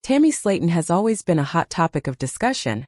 Tammy Slaton has always been a hot topic of discussion,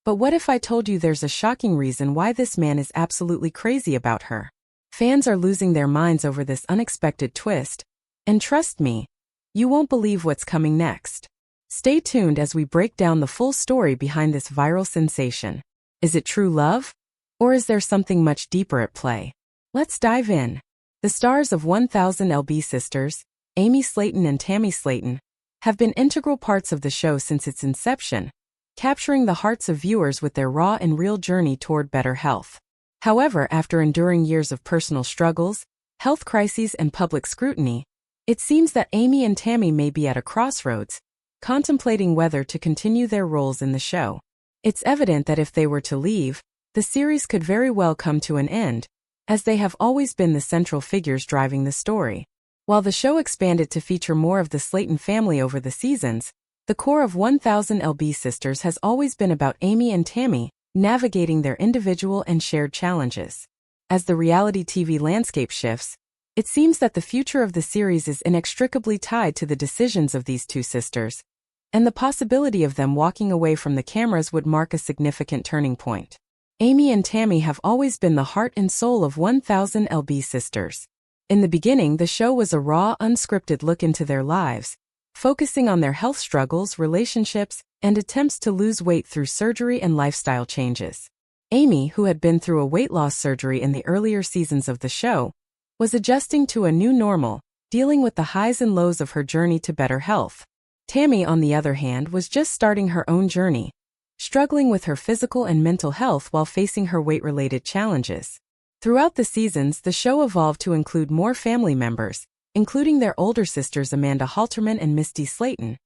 but what if I told you there's a shocking reason why this man is absolutely crazy about her? Fans are losing their minds over this unexpected twist, and trust me, you won't believe what's coming next. Stay tuned as we break down the full story behind this viral sensation. Is it true love? Or is there something much deeper at play? Let's dive in. The stars of 1000 LB Sisters, Amy Slaton and Tammy Slaton, have been integral parts of the show since its inception, capturing the hearts of viewers with their raw and real journey toward better health. However, after enduring years of personal struggles, health crises, and public scrutiny, it seems that Amy and Tammy may be at a crossroads, contemplating whether to continue their roles in the show. It's evident that if they were to leave, the series could very well come to an end, as they have always been the central figures driving the story. While the show expanded to feature more of the Slaton family over the seasons, the core of 1000 LB Sisters has always been about Amy and Tammy navigating their individual and shared challenges. As the reality TV landscape shifts, it seems that the future of the series is inextricably tied to the decisions of these two sisters, and the possibility of them walking away from the cameras would mark a significant turning point. Amy and Tammy have always been the heart and soul of 1000 LB Sisters. In the beginning, the show was a raw, unscripted look into their lives, focusing on their health struggles, relationships, and attempts to lose weight through surgery and lifestyle changes. Amy, who had been through a weight loss surgery in the earlier seasons of the show, was adjusting to a new normal, dealing with the highs and lows of her journey to better health. Tammy, on the other hand, was just starting her own journey, struggling with her physical and mental health while facing her weight-related challenges. Throughout the seasons, the show evolved to include more family members, including their older sisters Amanda Halterman and Misty Slaton,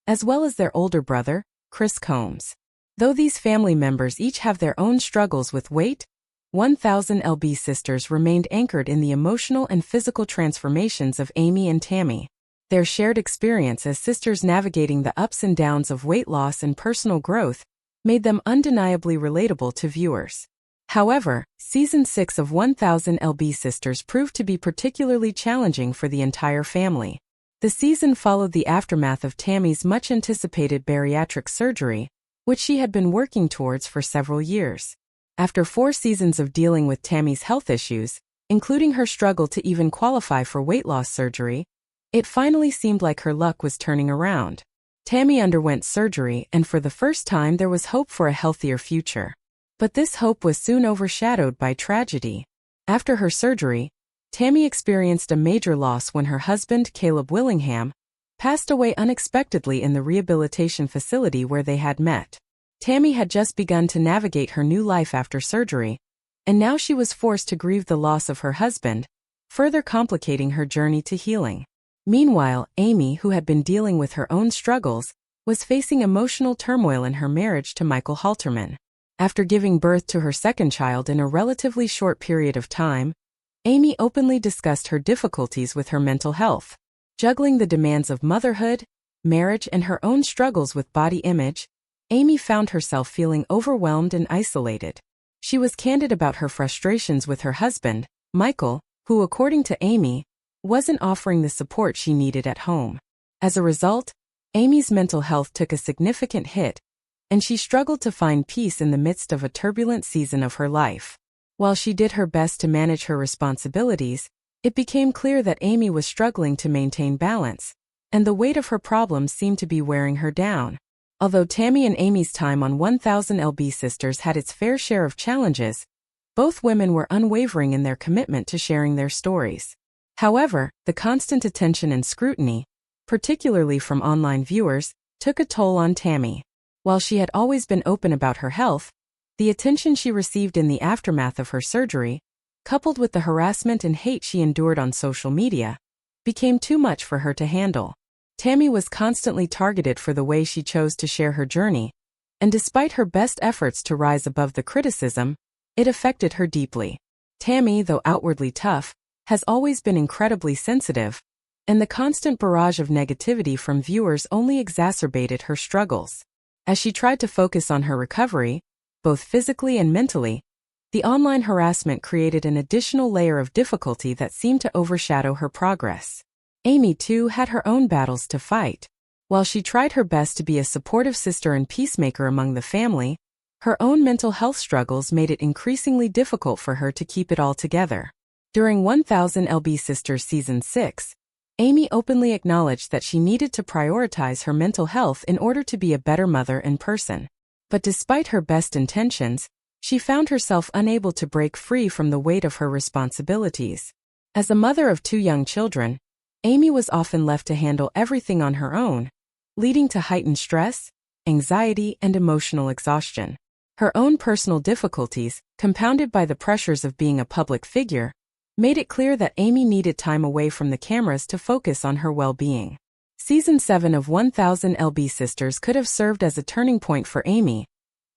as well as their older brother, Chris Combs. Though these family members each have their own struggles with weight, 1000 LB Sisters remained anchored in the emotional and physical transformations of Amy and Tammy. Their shared experience as sisters navigating the ups and downs of weight loss and personal growth made them undeniably relatable to viewers. However, Season 6 of 1000 LB Sisters proved to be particularly challenging for the entire family. The season followed the aftermath of Tammy's much-anticipated bariatric surgery, which she had been working towards for several years. After 4 seasons of dealing with Tammy's health issues, including her struggle to even qualify for weight loss surgery, it finally seemed like her luck was turning around. Tammy underwent surgery, and for the first time there was hope for a healthier future. But this hope was soon overshadowed by tragedy. After her surgery, Tammy experienced a major loss when her husband, Caleb Willingham, passed away unexpectedly in the rehabilitation facility where they had met. Tammy had just begun to navigate her new life after surgery, and now she was forced to grieve the loss of her husband, further complicating her journey to healing. Meanwhile, Amy, who had been dealing with her own struggles, was facing emotional turmoil in her marriage to Michael Halterman. After giving birth to her second child in a relatively short period of time, Amy openly discussed her difficulties with her mental health. Juggling the demands of motherhood, marriage, and her own struggles with body image, Amy found herself feeling overwhelmed and isolated. She was candid about her frustrations with her husband, Michael, who, according to Amy, wasn't offering the support she needed at home. As a result, Amy's mental health took a significant hit, and she struggled to find peace in the midst of a turbulent season of her life. While she did her best to manage her responsibilities, it became clear that Amy was struggling to maintain balance, and the weight of her problems seemed to be wearing her down. Although Tammy and Amy's time on 1000 LB Sisters had its fair share of challenges, both women were unwavering in their commitment to sharing their stories. However, the constant attention and scrutiny, particularly from online viewers, took a toll on Tammy. While she had always been open about her health, the attention she received in the aftermath of her surgery, coupled with the harassment and hate she endured on social media, became too much for her to handle. Tammy was constantly targeted for the way she chose to share her journey, and despite her best efforts to rise above the criticism, it affected her deeply. Tammy, though outwardly tough, has always been incredibly sensitive, and the constant barrage of negativity from viewers only exacerbated her struggles. As she tried to focus on her recovery, both physically and mentally, the online harassment created an additional layer of difficulty that seemed to overshadow her progress. Amy, too, had her own battles to fight. While she tried her best to be a supportive sister and peacemaker among the family, her own mental health struggles made it increasingly difficult for her to keep it all together. During 1000 lb Sisters Season 6, Amy openly acknowledged that she needed to prioritize her mental health in order to be a better mother and person. But despite her best intentions, she found herself unable to break free from the weight of her responsibilities. As a mother of 2 young children, Amy was often left to handle everything on her own, leading to heightened stress, anxiety, and emotional exhaustion. Her own personal difficulties, compounded by the pressures of being a public figure, made it clear that Amy needed time away from the cameras to focus on her well-being. Season 7 of 1000 lb Sisters could have served as a turning point for Amy,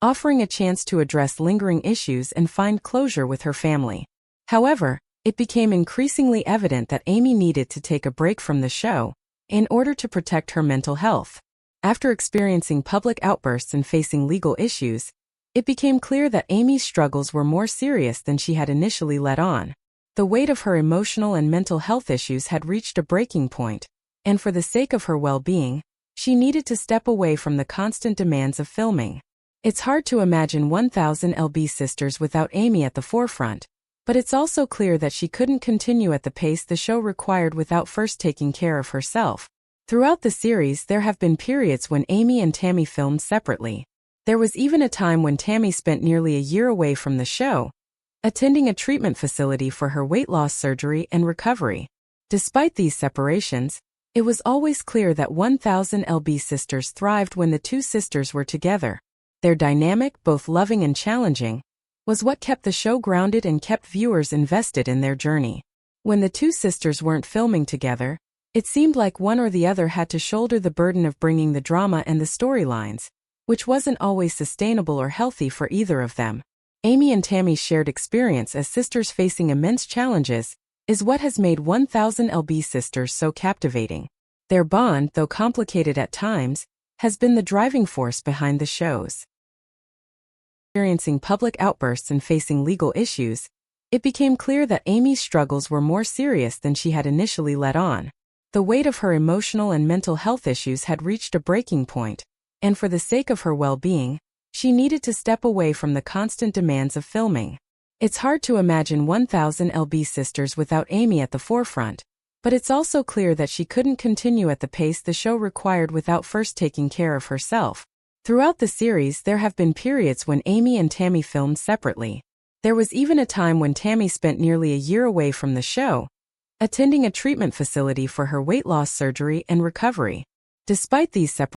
offering a chance to address lingering issues and find closure with her family. However, it became increasingly evident that Amy needed to take a break from the show in order to protect her mental health. After experiencing public outbursts and facing legal issues, it became clear that Amy's struggles were more serious than she had initially let on. The weight of her emotional and mental health issues had reached a breaking point, and for the sake of her well-being, she needed to step away from the constant demands of filming. It's hard to imagine 1000 lb Sisters without Amy at the forefront, but it's also clear that she couldn't continue at the pace the show required without first taking care of herself. Throughout the series, there have been periods when Amy and Tammy filmed separately. There was even a time when Tammy spent nearly a year away from the show, attending a treatment facility for her weight loss surgery and recovery. Despite these separations, it was always clear that 1000 lb Sisters thrived when the 2 sisters were together. Their dynamic, both loving and challenging, was what kept the show grounded and kept viewers invested in their journey. When the 2 sisters weren't filming together, it seemed like one or the other had to shoulder the burden of bringing the drama and the storylines, which wasn't always sustainable or healthy for either of them. Amy and Tammy's shared experience as sisters facing immense challenges is what has made 1000 lb Sisters so captivating. Their bond, though complicated at times, has been the driving force behind the shows. Experiencing public outbursts and facing legal issues, it became clear that Amy's struggles were more serious than she had initially let on. The weight of her emotional and mental health issues had reached a breaking point, and for the sake of her well-being, she needed to step away from the constant demands of filming. It's hard to imagine 1000 lb Sisters without Amy at the forefront, but it's also clear that she couldn't continue at the pace the show required without first taking care of herself. Throughout the series, there have been periods when Amy and Tammy filmed separately. There was even a time when Tammy spent nearly a year away from the show, attending a treatment facility for her weight loss surgery and recovery. Despite these separations,